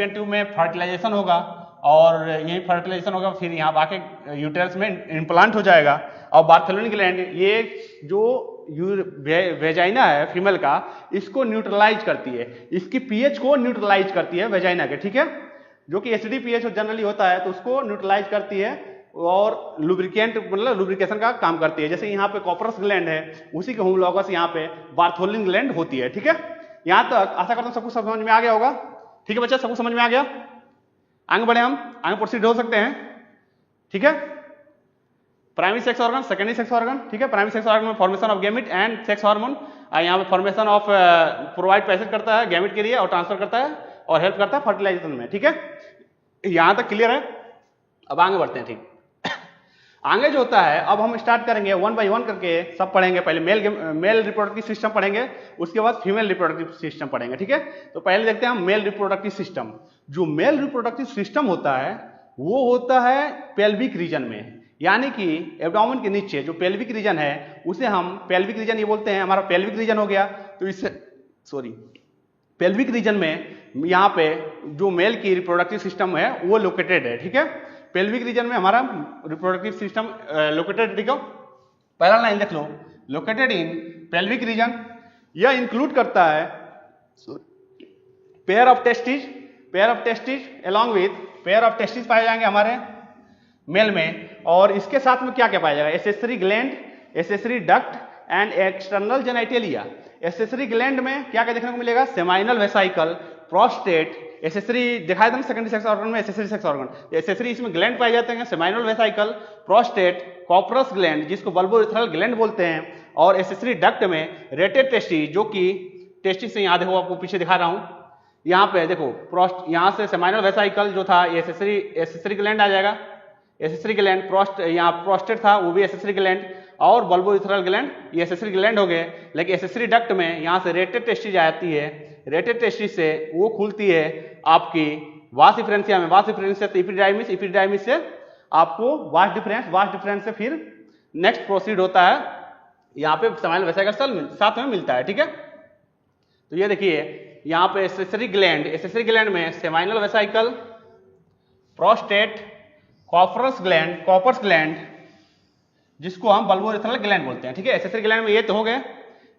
ट्यूब में फर्टिलाइजेशन होगा और यही फर्टिलाइजेशन होगा, फिर यहाँ आके यूटेरस में इम्प्लांट हो जाएगा। और बार्थोलिन ग्लैंड ये जो वेजाइना है फीमेल का, इसको न्यूट्रलाइज करती है, इसकी पीएच को न्यूट्रलाइज करती है वेजाइना के, ठीक है, जो कि एसिडिक पीएच जनरली होता है, तो उसको न्यूट्रलाइज करती है और लुब्रिकेंट मतलब लुब्रिकेशन का काम करती है। जैसे यहाँ पे कॉपरस ग्लैंड है, उसी के होमोलॉगस यहाँ पे बार्थोलिन ग्लैंड होती है, ठीक है। यहाँ तक आशा करता हूँ सब कुछ समझ में आ गया होगा, ठीक है बच्चा, सब कुछ समझ में आ गया। आगे बढ़े, हम आगे प्रोसीड हो सकते हैं, ठीक है। Primary sex organ, secondary sex organ, ठीक है। प्राइमरी सेक्स ऑर्गन में formation of gamete and sex hormone, यहाँ पे फॉर्मेशन ऑफ प्रोवाइड पैसेज करता है गैमेट के लिए और ट्रांसफर करता है और हेल्प करता है फर्टिलाइजेशन में, ठीक है। यहां तक क्लियर है। अब आगे बढ़ते हैं, ठीक। आगे जो होता है, अब हम स्टार्ट करेंगे 1 बाय 1 करके सब पढ़ेंगे। पहले मेल रिप्रोडक्टिव सिस्टम पढ़ेंगे, उसके बाद फीमेल रिप्रोडक्टिव सिस्टम पढ़ेंगे, ठीक है। तो पहले देखते हैं हम मेल रिप्रोडक्टिव सिस्टम। जो मेल रिप्रोडक्टिव सिस्टम होता है वो होता है पेल्विक रीजन में, यानी कि एब्डोमेन के नीचे जो पेल्विक रीजन है उसे हम पेल्विक रीजन ये बोलते हैं, हमारा पेल्विक रीजन हो गया। तो इससे पेल्विक रीजन में यहाँ पे जो मेल की रिप्रोडक्टिव सिस्टम है वो लोकेटेड है, ठीक है। पेल्विक रीजन में हमारा रिप्रोडक्टिव सिस्टम लोकेटेड, ठीक है। पहला लाइन देख लो, लोकेटेड इन पेल्विक रीजन। यह इंक्लूड करता है pair of testes along with pair of testes पाए जाएंगे हमारे मेल में, और इसके साथ में क्या क्या पाया जाएगा? Accessory gland, accessory duct and external genitalia. Accessory gland में क्या क्या देखने को मिलेगा? सेमाइनल वेसाइकल, प्रोस्टेट, एसेसरी दिखाया था ना सेकेंडरी सेक्स ऑर्गन में एसेसरी सेक्स ऑर्गन, एसेसरी इसमें ग्लैंड पाए जाते हैं, सेमाइनल वेसाइकल, प्रोस्टेट, कॉपरस ग्लैंड जिसको बल्बोइथरल ग्लैंड बोलते हैं, और एसेसरी डक्ट में रेटेड टेस्टिज, जो कि टेस्टिज से यहाँ देखो आपको पीछे दिखा रहा हूँ, यहाँ पे देखो यहाँ से सेमाइनल वेसाइकल जो था ये एसेसरी ग्लैंड आ जाएगा, एसेसरी ग्लैंड, यहाँ प्रोस्टेट था वो भी एसेसरी ग्लैंड, और बल्बोइथरल ग्लैंड ये एसेसरी ग्लैंड हो गए। लेकिन एसेसरी डक्ट में यहाँ से रेटेड टेस्टिज आती है, रेटेड टेस्टिज से वो खुलती है आपकी वास डिफरेंशिया में, वास डिफरेंशिया से एपिडाइमिस, एपिडाइमिस से आपको वास डिफरेंस से फिर नेक्स्ट प्रोसीड होता है, यहाँ पे सेमाइनल वेसाइकल साथ में मिलता है, ठीक है। तो ये देखिए यहाँ पे एसेसरी ग्लैंड में सेमाइनल वेसाइकल, प्रोस्टेट, कॉपरस ग्लैंड जिसको हम बल्बोइथरल ग्लैंड बोलते हैं, ठीक है। एसेसरी ग्लैंड में ये तो हो गए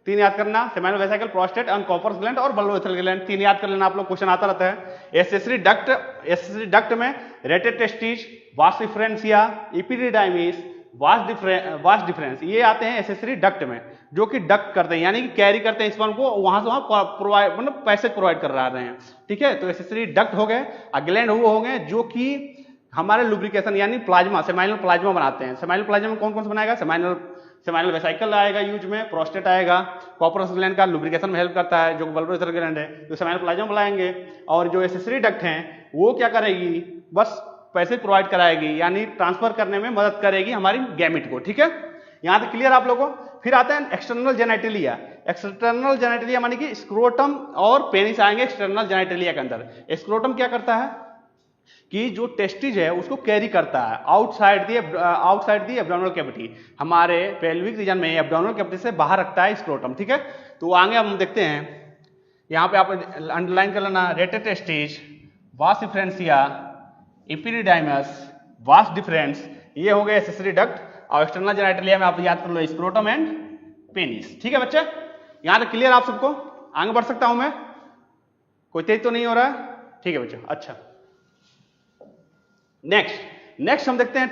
3 याद करना, seminal vesicle, prostate and Cowper's gland और बल्बोइथरल ग्लैंड 3 याद कर लेना, आप लोग क्वेश्चन आता रहता है। एसेसरी डक्ट में रेटेड टेस्टिज, वास डिफरेंशिया, एपिडिडाइमिस, वास डिफरेंस ये आते हैं एसेसरी डक्ट में, जो कि डक्ट करते हैं यानी कि कैरी करते हैं स्पर्म को वहां से वहां प्रोवाइड मतलब पैसेज प्रोवाइड कर रहे हैं, ठीक है। तो एसेसरी डक्ट हो गए, ग्लैंड वो हो गए जो कि हमारे लुब्रिकेशन यानी प्लाज्मा, सेमाइनल प्लाज्मा बनाते हैं। सेमाइनल प्लाज्मा में कौन कौन से बनाएगा? सेमाइनल वेसाइकल आएगा यूज में, प्रोस्टेट आएगा, कॉपरस ग्लैंड का लुब्रिकेशन में हेल्प करता है जो बल्बोइथरल ग्लैंड है, तो सेमाइनल प्लाज्मा बनाएंगे। और जो एसेसरी डक्ट हैं वो क्या करेगी? बस पैसे प्रोवाइड कराएगी, यानी ट्रांसफर करने में मदद करेगी हमारी गैमेट को, ठीक है। यहाँ तक क्लियर आप लोगों को। फिर आता है एक्सटर्नल जेनिटलिया। एक्सटर्नल जेनिटलिया मानी कि स्क्रोटम और पेनिस आएंगे एक्सटर्नल जेनिटलिया के अंदर। स्क्रोटम क्या करता है कि जो टेस्टिज है उसको कैरी करता है आउटसाइड दी एब्डोमिनल कैविटी, हमारे पेल्विक रीजन में एब्डोमिनल कैविटी से बाहर रखता है स्क्रोटम, ठीक है। तो आगे हम देखते हैं, यहाँ पे आप अंडरलाइन कर लेना, रेटेड टेस्टिज, वास डिफरेंशिया, एपिडिडाइमस, वास डिफरेंस, ये हो गए एसेसरी डक्ट। और एक्सटर्नल जेनिटलिया में आप याद कर लो स्क्रोटम एंड पेनिस, ठीक है बच्चे। यहाँ तक क्लियर आप सबको? आगे बढ़ सकता हूं मैं? कोई तेज तो नहीं हो रहा है? ठीक है बच्चों, अच्छा। नेक्स्ट हम देखते हैं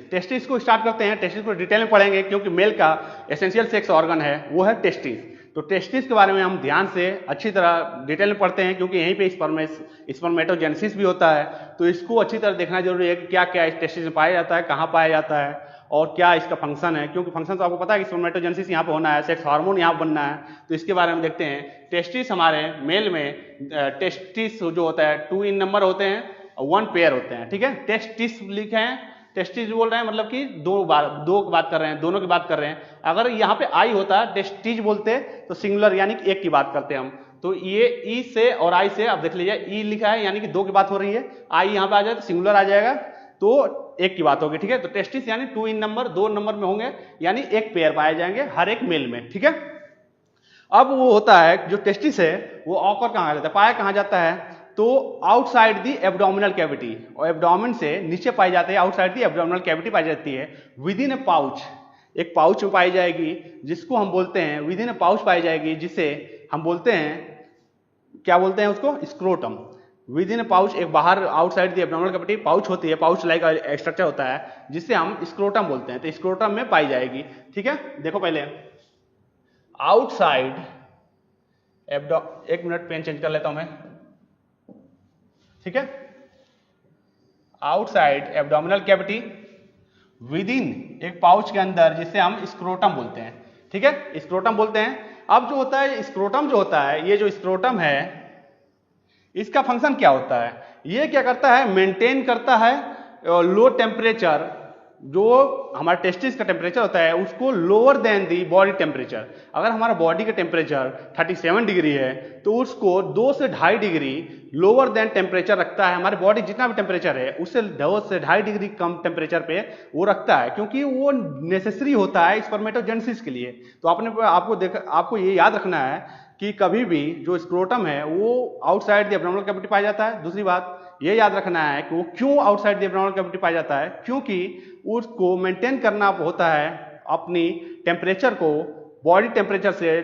टेस्टिस को स्टार्ट करते हैं। टेस्टिस को डिटेल में पढ़ेंगे क्योंकि मेल का एसेंशियल सेक्स ऑर्गन है वो है टेस्टिस। तो टेस्टिस के बारे में हम ध्यान से अच्छी तरह डिटेल में पढ़ते हैं क्योंकि यहीं पे स्पर्मेटोजेनेसिस भी होता है, तो इसको अच्छी तरह देखना जरूरी है कि क्या क्या टेस्टिस में पाया जाता है, कहाँ पाया जाता है और क्या इसका फंक्शन है, क्योंकि फंक्शन तो आपको पता है कि स्पर्मेटोजेनेसिस यहाँ पे होना है, सेक्स हार्मोन यहाँ बनना है, तो इसके बारे में देखते हैं। टेस्टिस हमारे मेल में टेस्टिस जो होता है 2 इन नंबर होते हैं और 1 पेयर होते हैं, ठीक है। टेस्टिस लिखे हैं, टेस्टिस बोल रहे हैं मतलब कि दो की बात कर रहे हैं, दोनों की बात कर रहे हैं। अगर यहाँ पे आई होता टेस्टिज बोलते तो सिंगुलर यानी कि एक की बात करते हम, तो ये ई से और आई से अब देख लीजिए, ई लिखा है यानी कि 2 की बात हो रही है, आई यहाँ पे आ जाए तो सिंगुलर आ जाएगा, तो एक की बात होगी, ठीक है। तो टेस्टिस यानी 2 इन नंबर, 2 नंबर में होंगे, यानी एक पेयर पाए जाएंगे हर एक मेल में, ठीक है। अब वो होता है जो टेस्टिस है वो ऑकर कहाँ जाता है, पाया कहाँ जाता है, तो आउटसाइड दी एब्डोमिनल कैविटी, और एब्डोमेन से नीचे पाई जाती है, आउटसाइड दी एब्डोमिनल कैविटी पाई जाती है, विद इन ए पाउच, एक पाउच में पाई जाएगी, जिसको हम बोलते हैं विद इन ए पाउच पाई जाएगी, जिसे हम बोलते हैं, क्या बोलते हैं उसको, scrotum. With in A pouch, एक बाहर outside the abdominal cavity pouch होती है, पाउच लाइक स्ट्रक्चर होता है, जिससे हम स्क्रोटम बोलते हैं, तो स्क्रोटम में पाई जाएगी, ठीक है। देखो पहले आउटसाइड एक मिनट पेन चेंज कर लेता हूं मैं, ठीक है। Outside abdominal cavity, with in एक पाउच के अंदर, जिसे हम स्क्रोटम बोलते हैं, ठीक है, स्क्रोटम बोलते हैं। अब जो होता है स्क्रोटम, जो होता है ये जो स्क्रोटम है, इसका फंक्शन क्या होता है, ये क्या करता है, मेंटेन करता है लो टेम्परेचर, जो हमारा टेस्टिस का टेम्परेचर होता है उसको lower than the body temperature. अगर हमारा बॉडी का टेम्परेचर 37 डिग्री है तो उसको 2 से 2.5 डिग्री लोअर देन टेम्परेचर रखता है, हमारी बॉडी जितना भी टेम्परेचर है उससे 2 से 2.5 डिग्री कम टेम्परेचर पे वो रखता है, क्योंकि वो नेसेसरी होता है स्पर्मेटोजेनेसिस के लिए। तो आपको ये याद रखना है कि कभी भी जो स्क्रोटम है वो आउटसाइड द एब्डोमिनल कैविटी पाया जाता है। दूसरी बात ये याद रखना है कि वो क्यों आउटसाइड द एब्डोमिनल कैविटी पाया जाता है, क्योंकि उसको मेंटेन करना होता है अपनी टेम्परेचर को, बॉडी टेम्परेचर से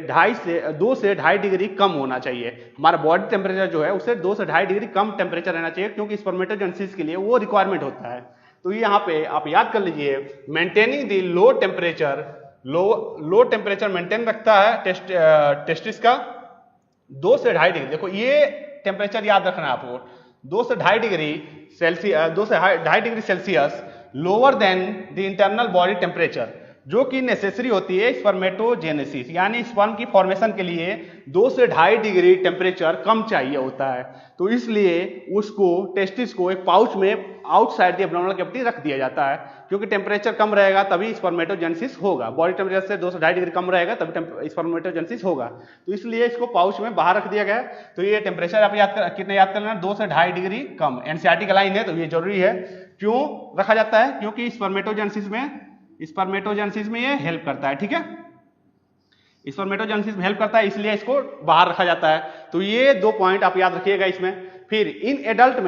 2 से 2.5 डिग्री कम होना चाहिए। हमारा बॉडी टेम्परेचर जो है उससे 2 से 2.5 डिग्री कम टेम्परेचर रहना चाहिए, क्योंकि स्पर्मेटोजेनेसिस के लिए वो रिक्वायरमेंट होता है। तो ये यहाँ पे आप याद कर लीजिए, maintaining the low temperature, low temperature maintain रखता है टेस्टिस का 2 से 2.5 डिग्री। देखो ये टेम्परेचर याद रखना है आपको, 2 से 2.5 डिग्री सेल्सियस, 2 से 2.5 degree Celsius lower than the internal body temperature, जो कि नेसेसरी होती है स्पर्मेटोजेनेसिस, यानी स्पर्म की फॉर्मेशन के लिए 2 से 2.5 डिग्री टेम्परेचर कम चाहिए होता है। तो इसलिए उसको टेस्टिस को एक पाउच में आउटसाइड द एब्डोमिनल कैविटी रख दिया जाता है, क्योंकि टेम्परेचर कम रहेगा तभी स्पर्मेटोजेनेसिस होगा, बॉडी टेम्परेचर से 2 से 2.5 डिग्री कम रहेगा तभी स्पर्मेटोजेनेसिस होगा। तो इसलिए इसको पाउच में बाहर रख दिया गया। तो ये टेम्परेचर आप कितने याद करना, 2 से 2.5 डिग्री कम, एनसीईआरटी का लाइन है, तो ये जरूरी है। क्यों रखा जाता है, क्योंकि स्पर्मेटोजेनेसिस में ये हेल्प करता है, ठीक है, स्पर्मेटोजेनेसिस में हेल्प करता है, इसलिए इसको बाहर रखा जाता है। तो ये 2 पॉइंट आप याद रखिएगा इसमें। फिर इन एडल्ट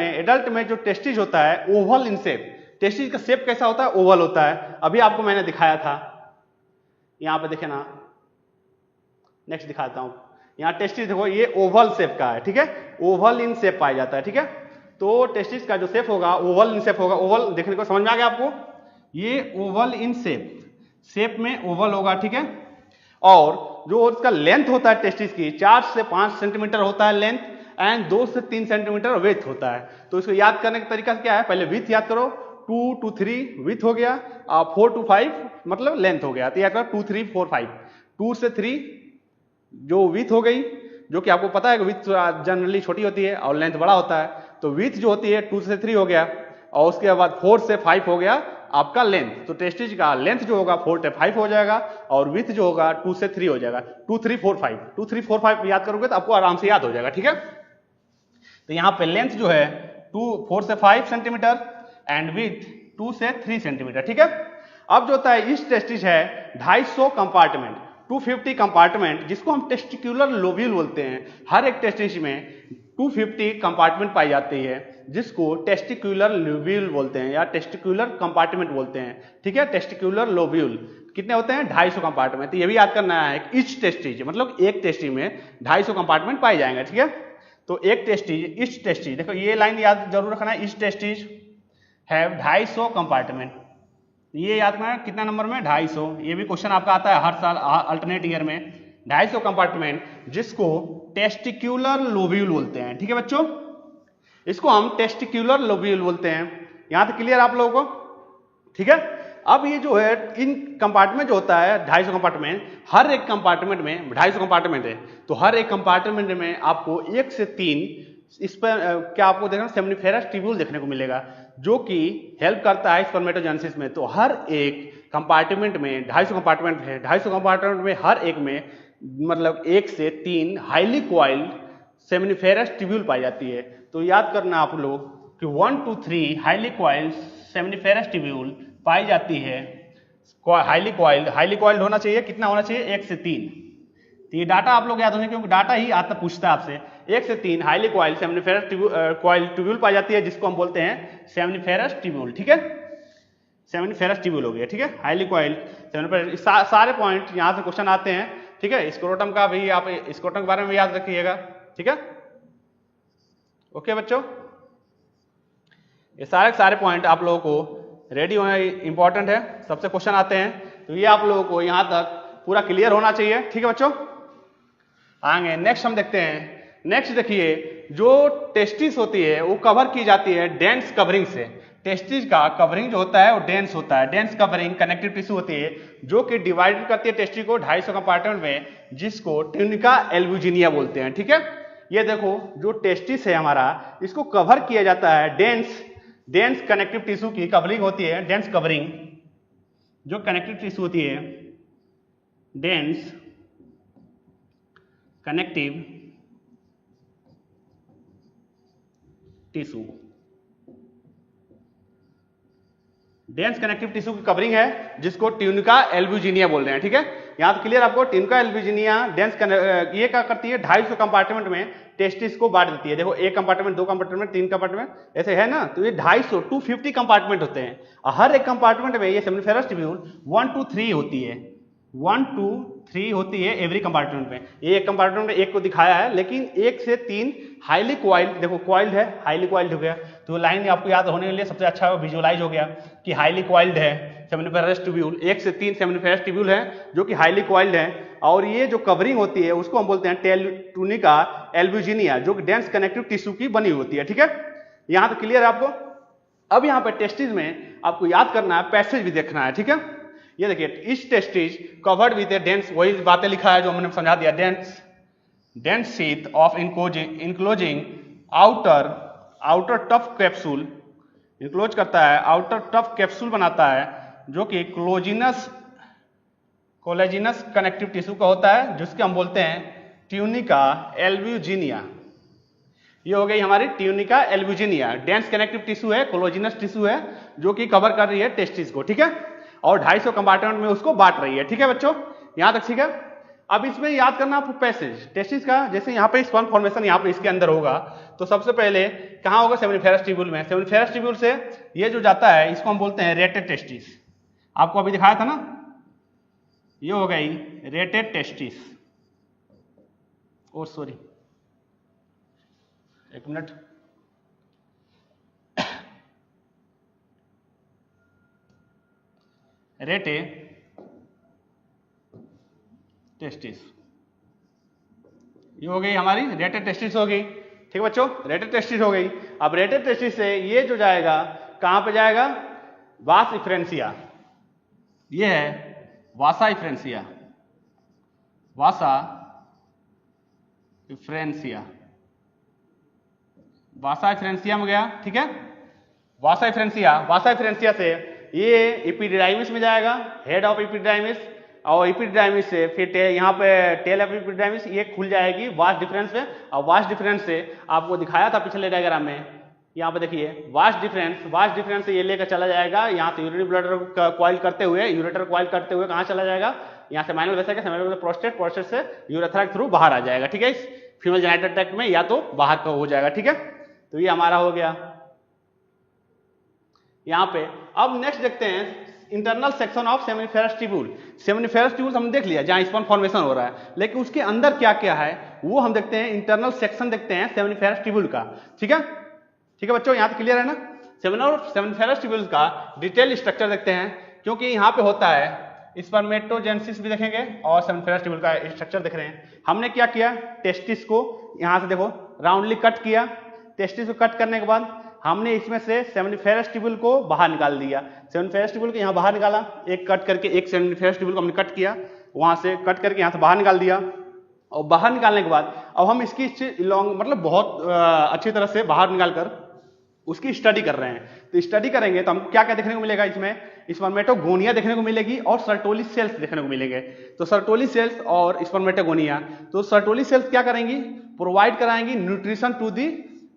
में जो टेस्टिस होता है ओवल इन शेप, टेस्टिस का शेप कैसा होता है, ओवल होता है। अभी आपको मैंने दिखाया था, यहां पे देखे ना, नेक्स्ट दिखाता हूं। यहां टेस्टिस देखो ये ओवल शेप का है, ठीक है, ओवल इन शेप पाया जाता है, ठीक है। तो टेस्टिस का जो शेप होगा ओवल इन शेप होगा, ओवल देखने को समझ में आ गया आपको, ये ओवल इन शेप में ओवल होगा, ठीक है। और जो उसका लेंथ होता है टेस्टिस की 4 से 5 सेंटीमीटर होता है लेंथ, एंड 2 से 3 सेंटीमीटर विड्थ होता है। तो इसको याद करने का तरीका क्या है, पहले विड्थ याद करो, 2 to 3 विड्थ हो गया, 4 to 5 मतलब लेंथ हो गया। तो याद करो 2 3 4 5, 2 से 3 जो विड्थ हो गई, जो कि आपको पता है कि विड्थ जनरली छोटी होती है और लेंथ बड़ा होता है, तो विड्थ जो होती है 2 से 3 हो गया, और उसके बाद 4 से 5 हो गया आपका लेंथ। तो टेस्टिस का लेंथ जो होगा 4 से 5 हो जाएगा, और विड्थ जो होगा 2 से 3 हो जाएगा, 2 3 4 5, 2 3 4 5 याद करोगे तो आपको आराम से याद हो जाएगा, ठीक है। तो यहाँ पे लेंथ जो है 4 से 5 सेंटीमीटर एंड विड्थ 2 से 3 सेंटीमीटर, ठीक है। अब जो होता है इस टेस्टिस है 250 कंपार्टमेंट, 250 कंपार्टमेंट, जिसको हम टेस्टिकुलर लोब्यूल बोलते हैं। हर एक टेस्टिस में 250 कंपार्टमेंट पाई जाती है, जिसको टेस्टिकुलर लोब्यूल बोलते हैं या टेस्टिकुलर कंपार्टमेंट बोलते हैं, ठीक है। टेस्टिकुलर लोब्यूल कितने होते हैं, 250 कंपार्टमेंट। तो ये भी याद करना है, इच टेस्टिस मतलब एक टेस्टिस में 250 कंपार्टमेंट पाए जाएंगे, ठीक है। तो एक टेस्टिस, इच टेस्टिस, देखो ये लाइन याद जरूर रखना है, इच टेस्टिस हैव 250 कंपार्टमेंट। ये याद करना कितना नंबर में, 250। ये भी क्वेश्चन आपका आता है हर साल अल्टरनेट ईयर में, 250 कंपार्टमेंट, जिसको टेस्टिकुलर लोब्यूल बोलते हैं, ठीक है बच्चों। इसको हम टेस्टिकुलर लोब्यूल बोलते हैं। यहां तक क्लियर आप लोगों को, ठीक है। अब ये जो है इन कंपार्टमेंट जो होता है 250 कंपार्टमेंट, हर एक कंपार्टमेंट में 250 कंपार्टमेंट है, तो हर एक कंपार्टमेंट में आपको 1 से 3 इस पर क्या आपको देखना सेमनीफेरस ट्यूब्यूल देखने को मिलेगा, जो कि हेल्प करता है स्पर्मेटोजेनेसिस में। तो हर एक कंपार्टमेंट में 250 कंपार्टमेंट है, 250 कंपार्टमेंट में हर एक में मतलब 1 से 3 हाईली क्वाइल्ड सेमनीफेरस ट्यूब्यूल पाई जाती है। तो याद करना आप लोग कि 1 to 3 highly coiled seminiferous tubule पाई जाती है। हाईली क्वाइल्ड होना चाहिए, कितना होना चाहिए 1 से 3। तो ये डाटा आप लोग याद होंगे क्योंकि डाटा ही आता पूछता है आपसे। 1 से 3 हाईली क्वाइल्ड सेमनीफेरस ट्यूब्यूल पाई जाती है, जिसको हम बोलते हैं सेमनीफेरस ट्यूब्यूल। ठीक है, सेमनीफेरस ट्यूब्यूल हो गया। ठीक है, हाईली क्वाइल्ड सेमनीफेरस, सारे पॉइंट यहां से क्वेश्चन आते हैं। ठीक है, स्क्रोटम का भी आप स्क्रोटम के बारे में भी याद रखिएगा। ठीक है, ओके बच्चों, ये सारे पॉइंट आप लोगों को रेडी होना इंपॉर्टेंट है। सबसे क्वेश्चन आते हैं, तो ये आप लोगों को यहां तक पूरा क्लियर होना चाहिए। ठीक है बच्चों, आगे नेक्स्ट हम देखते हैं। नेक्स्ट देखिए, जो टेस्टिस होती है वो कवर की जाती है डेंस कवरिंग से। टेस्टिस का कवरिंग जो होता है वो डेंस होता है। डेंस कवरिंग कनेक्टिव टिश्यू होती है जो कि डिवाइड करती है टेस्टिस को 250 कंपार्टमेंट में, जिसको ट्यूनिका एल्ब्यूजिनिया बोलते हैं। ठीक है, ये देखो जो टेस्टिस है हमारा, इसको कवर किया जाता है डेंस कनेक्टिव टिश्यू की कवरिंग होती है। डेंस कवरिंग जो कनेक्टिव टिश्यू होती है, dense connective tissue, dense connective tissue की कवरिंग है, जिसको ट्यूनिका एल्ब्यूजिनिया बोल रहे हैं। ठीक है, यहां तो क्लियर आपको। ट्यूनिका एल्ब्यूजिनिया डेंस ये क्या करती है, 250 कंपार्टमेंट में टेस्टिस को बांट देती है। देखो 1 कंपार्टमेंट, 2 कंपार्टमेंट, 3 कंपार्टमेंट, ऐसे है ना। तो ये 250 कंपार्टमेंट होते हैं, और हर एक कंपार्टमेंट में ये सेमनीफेरस ट्यूब्यूल 1 to 3 होती है। 1 to 3 होती है एवरी कंपार्टमेंट में। ये एक कंपार्टमेंट में एक को दिखाया है, लेकिन 1 से 3 हाईली क्वाइल्ड, देखो क्वाइल्ड है, हाईली क्वाइल्ड हो गया। तो लाइन आपको याद होने के लिए सबसे अच्छा विजुअलाइज हो गया कि हाईली क्वाइल्ड है सेमनीफेरस ट्यूब्यूल। 1 से 3 सेमनीफेरस ट्यूब्यूल है जो कि हाईली क्वाइल्ड है, और ये जो कवरिंग होती है उसको हम बोलते हैं ट्यूनिका एल्ब्यूजिनिया, जो कि डेंस कनेक्टिव टिश्यू की बनी होती है। ठीक है, यहां तो क्लियर है आपको। अब यहां पे टेस्टिस में आपको याद करना है, पैसेज भी देखना है। ठीक है, ये देखिए, इस testis covered with A dense, वही बातें लिखा है जो मैंने समझा दिया, dense sheath of enclosing outer tough capsule, enclose करता है, आउटर टफ कैप्सूल बनाता है, जो कि कोलेजिनस कनेक्टिव टिश्यू का होता है, जिसके हम बोलते हैं ट्यूनिका एल्ब्यूजिनिया। ये हो गई हमारी tunica albuginea. Dense connective tissue है, कोलेजिनस टिश्यू है, जो कि कवर कर रही है टेस्टिस को। ठीक है, और 250 कंपार्टमेंट में उसको बांट रही है। ठीक है बच्चों, यहां तक ठीक है। अब इसमें याद करना आपको पैसेज टेस्टिस का, जैसे यहाँ पे स्पर्म फॉर्मेशन यहाँ पे इसके अंदर होगा, तो सबसे पहले कहाँ होगा, सेमनीफेरस ट्यूब्यूल में। सेमनीफेरस ट्यूब्यूल से ये जो जाता है इसको हम बोलते हैं रेटेड टेस्टिस। आपको अभी दिखाया था ना, ये हो गई रेटेड टेस्टिस। ओ सॉरी, एक मिनट, रेटे टेस्टिस, ये हो गई हमारी रेटेड टेस्टिस हो गई। ठीक है बच्चों, रेटेड टेस्टिस हो गई। अब रेटेड टेस्टिस से ये जो जाएगा कहां पे जाएगा, वास इफ्रेंसिया। ये है वासा इफ्रेंसिया, वासा इफ्रेंसिया, वासा इफ्रेंसिया में गया। ठीक है, वासा इफ्रेंसिया से ये एपिडिडाइमिस में जाएगा, हेड ऑफ एपिडिडाइमिस, और एपिडिडाइमिस से फिर यहाँ पे टेल ऑफ एपिडिडाइमिस ये खुल जाएगी वास्ट डिफरेंस पे, और वास्ट डिफरेंस से आपको दिखाया था पिछले डायग्राम में, यहाँ पे देखिए वास्ट डिफरेंस से ये लेकर चला जाएगा यहाँ से यूरिनरी ब्लैडर क्वाइल करते हुए, यूरेटर क्वाइल करते हुए कहाँ चला जाएगा, यहाँ से माइनल वेसिकल, सेमिनल प्रोस्टेट से यूरेथ्रा के थ्रू बाहर आ जाएगा। ठीक है, इस फीमेल जेनिटल ट्रैक्ट में या तो बाहर का हो जाएगा। ठीक है, तो ये हमारा हो गया यहाँ पे। अब नेक्स्ट देखते हैं internal section of seminiferous tubule. Seminiferous tubule हमने देख लिया जहां स्पर्म फॉर्मेशन हो रहा है, लेकिन उसके अंदर क्या क्या है वो हम देखते हैं, इंटरनल सेक्शन देखते हैं सेमनीफेरस ट्यूब्यूल का। ठीक है बच्चों, यहां तक क्लियर है ना। सेमनीफेरस ट्यूब्यूल का डिटेल स्ट्रक्चर देखते हैं, क्योंकि यहाँ पे होता है स्पर्मेटोजेनेसिस भी देखेंगे और सेमनीफेरस ट्यूब्यूल का स्ट्रक्चर देख रहे हैं। हमने क्या किया, टेस्टिस को यहां से देखो राउंडली कट किया। टेस्टिस को कट करने के बाद हमने इसमें से सेमिनिफेरस ट्यूब्यूल को बाहर निकाल दिया। सेमिनिफेरस ट्यूब्यूल को यहाँ बाहर निकाला, एक कट करके एक सेमिनिफेरस ट्यूब्यूल को हमने कट किया, वहां से कट करके यहाँ से बाहर निकाल दिया। और बाहर निकालने के बाद अब हम इसकी लॉन्ग मतलब बहुत अच्छी तरह से बाहर निकालकर उसकी स्टडी कर रहे हैं। तो स्टडी करेंगे तो हमको क्या क्या देखने को मिलेगा, इसमें स्पर्मेटोगोनिया देखने को मिलेगी और सर्टोली सेल्स देखने को मिलेंगे। तो सर्टोली सेल्स और स्पर्मेटोगोनिया, तो सर्टोली सेल्स क्या करेंगी, प्रोवाइड कराएंगी न्यूट्रिशन टू दी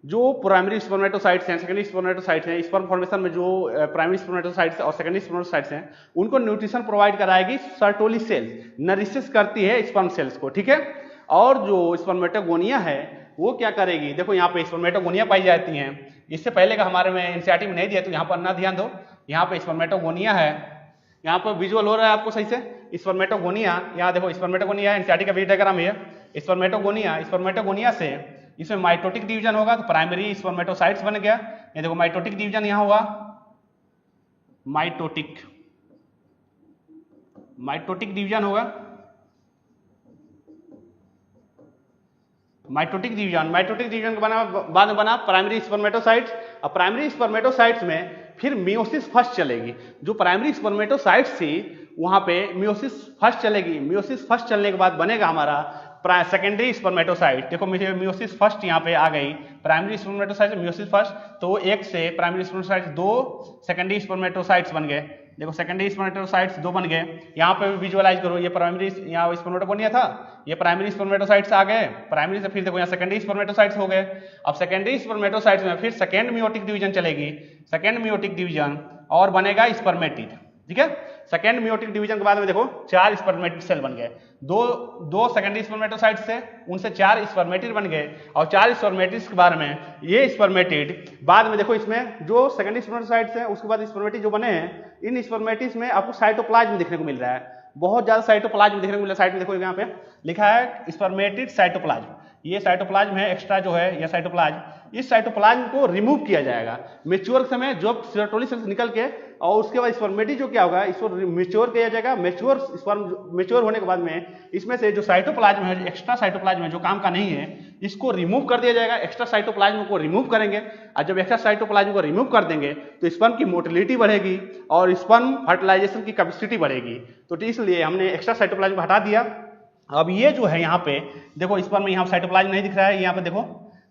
जो प्राइमरी स्पर्मेटोसाइट्स हैं, सेकेंडरी स्पर्मेटोसाइट्स हैं, स्पर्म फॉर्मेशन में जो प्राइमरी स्पर्मेटोसाइट्स और सेकेंडरी स्पर्मेटोसाइट्स हैं उनको न्यूट्रिशन प्रोवाइड कराएगी सर्टोली सेल्स, नरिशेस करती है स्पर्म सेल्स को, ठीक है। और जो स्पर्मेटोगोनिया है वो क्या करेगी, देखो यहाँ पे स्पर्मेटोगोनिया पाई जाती हैं, इससे पहले का हमारे में एनसीईआरटी में नहीं दिया तो यहाँ पर ना ध्यान दो। यहाँ पे स्पर्मेटोगोनिया है, यहाँ पर विजुअल हो रहा है आपको सही से, स्पर्मेटोगोनिया, यहाँ देखो स्पर्मेटोगोनिया एनसीईआरटी का भी डायग्राम है। स्पर्मेटोगोनिया, स्पर्मेटोगोनिया से इसमें माइटोटिक डिवीजन होगा तो प्राइमरी स्पर्मेटोसाइट्स बन गया। ये देखो माइटोटिक डिवीजन यहाँ हुआ, माइटोटिक डिवीजन होगा, माइटोटिक डिवीजन के बाद में बना प्राइमरी स्पर्मेटोसाइट्स। अब प्राइमरी स्पर्मेटोसाइट्स में फिर मियोसिस फर्स्ट चलेगी, जो प्राइमरी स्पर्मेटोसाइट्स थी वहां पे मियोसिस फर्स्ट चलेगी। मियोसिस फर्स्ट चलने के बाद बनेगा हमारा सेकेंडरी स्पर्मेटोसाइट। देखो मियोसिस फर्स्ट यहाँ पे आ गई, प्राइमरी स्पर्मेटोसाइट मियोसिस फर्स्ट, तो एक से प्राइमरी स्पर्मेटोसाइट्स दो सेकेंडरी स्पर्मेटोसाइट्स बन गए। देखो सेकेंडरी स्पर्मेटोसाइट्स दो बन गए, यहाँ पे भी विजुअलाइज करो, ये प्राइमरी यहाँ स्पर्मेटोगोनिया था, ये प्राइमरी स्पर्मेटोसाइट्स आ गए, प्राइमरी से फिर देखो यहाँ सेकेंडरी स्पर्मेटोसाइट्स हो गए। अब सेकेंडरी स्पर्मेटोसाइट्स में फिर सेकेंड मियोटिक डिवीजन चलेगी, सेकेंड मियोटिक डिवीजन और बनेगा स्पर्मेटिड, ठीक है। सेकेंड मियोटिक डिवीजन के बाद में देखो 4 स्पर्मेटिड सेल बन गए, दो सेकेंडरी स्पर्मेटोसाइट से उनसे 4 स्पर्मेटिड बन गए। और 4 स्पर्मेटिड्स के बारे में ये स्पर्मेटिड बाद में देखो इसमें जो सेकेंडरी स्पर्मेटोसाइट्स हैं उसके बाद स्पर्मेटिड जो बने हैं, इन स्पर्मेटिड्स में आपको साइटोप्लाज्म देखने को मिल रहा है, बहुत ज्यादा साइटोप्लाज्म देखने को मिल रहा है। साइट में देखो यहाँ पे लिखा है स्पर्मेटिड साइटोप्लाज्म, ये साइटोप्लाज्म है एक्स्ट्रा जो है ये साइटोप्लाज्म, इस साइटोप्लाज्म को रिमूव किया जाएगा मैच्योर समय जब सर्टोली सेल से निकल के, और उसके बाद स्पर्मेटिड जो क्या होगा इसको मैच्योर किया जाएगा। मैच्योर होने के बाद में इसमें से जो साइटोप्लाज्म है, एक्स्ट्रा साइटोप्लाज्म है जो काम का नहीं है, इसको रिमूव कर दिया जाएगा। एक्स्ट्रा साइटोप्लाज्म को रिमूव करेंगे और जब एक्स्ट्रा साइटोप्लाज्म को रिमूव कर देंगे तो स्पर्म की मोटिलिटी बढ़ेगी और स्पर्म फर्टिलाइजेशन की कैपेसिटी बढ़ेगी। तो इसलिए हमने एक्स्ट्रा साइटोप्लाज्म को हटा दिया। अब ये जो है यहाँ पे देखो स्पर्म में यहाँ साइटोप्लाज्म नहीं दिख रहा है, यहाँ पे देखो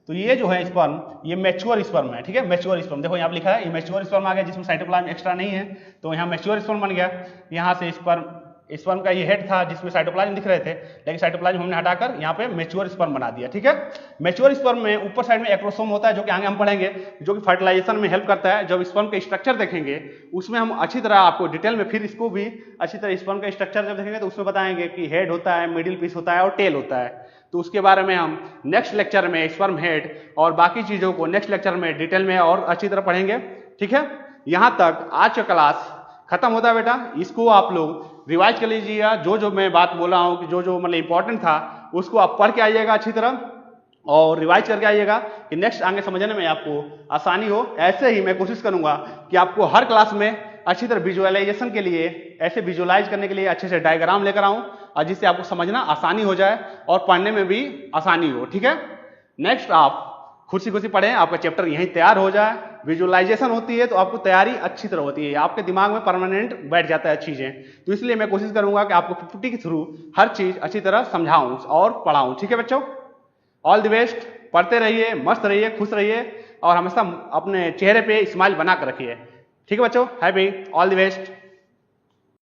तो ये जो है स्पर्म, ये मैच्योर स्पर्म है, ठीक है। मैच्योर स्पर्म देखो यहाँ पे लिखा है, ये मैच्योर स्पर्म आ गया जिसमें साइटोप्लाज्म एक्स्ट्रा नहीं है, तो यहाँ मैच्योर स्पर्म बन गया। यहाँ से स्पर्म का ये हेड था जिसमें साइटोप्लाज्म दिख रहे थे, लेकिन साइटोप्लाज्म हमने हटाकर यहाँ पे मैच्योर स्पर्म बना दिया, ठीक है। मैच्योर स्पर्म में ऊपर साइड में एक्रोसोम होता है जो कि आगे हम पढ़ेंगे, जो कि फर्टिलाइजेशन में हेल्प करता है। जब स्पर्म के स्ट्रक्चर देखेंगे उसमें हम अच्छी तरह आपको डिटेल में फिर इसको भी अच्छी तरह स्पर्म का स्ट्रक्चर जब देखेंगे तो उसमें बताएंगे कि हेड होता है, मिडिल पीस होता है और टेल होता है। तो उसके बारे में हम नेक्स्ट लेक्चर में स्पर्म हेड और बाकी चीजों को नेक्स्ट लेक्चर में डिटेल में और अच्छी तरह पढ़ेंगे, ठीक है। यहां तक आज का क्लास खत्म होता है बेटा, इसको आप लोग रिवाइज कर लीजिएगा। जो जो मैं बात बोला हूं कि जो मतलब इंपॉर्टेंट था उसको आप पढ़ के आइएगा अच्छी तरह और रिवाइज करके आइएगा कि नेक्स्ट आगे समझने में आपको आसानी हो। ऐसे ही मैं कोशिश करूंगा कि आपको हर क्लास में अच्छी तरह विजुअलाइजेशन के लिए, ऐसे विजुअलाइज करने के लिए अच्छे से डायग्राम लेकर आऊं और जिससे आपको समझना आसानी हो जाए और पढ़ने में भी आसानी हो, ठीक है। नेक्स्ट आप खुशी खुशी पढ़ें, आपका चैप्टर यहीं तैयार हो जाए। विजुअलाइजेशन होती है तो आपको तैयारी अच्छी तरह होती है, आपके दिमाग में परमानेंट बैठ जाता है चीजें। तो इसलिए मैं कोशिश करूंगा कि आपको PPT के थ्रू हर चीज अच्छी तरह समझाऊं और पढ़ाऊं, ठीक है बच्चों। ऑल द बेस्ट, पढ़ते रहिए, मस्त रहिए, खुश रहिए और हमेशा अपने चेहरे पे स्माइल बना कर रखिए, ठीक है बच्चों। Happy, all the best.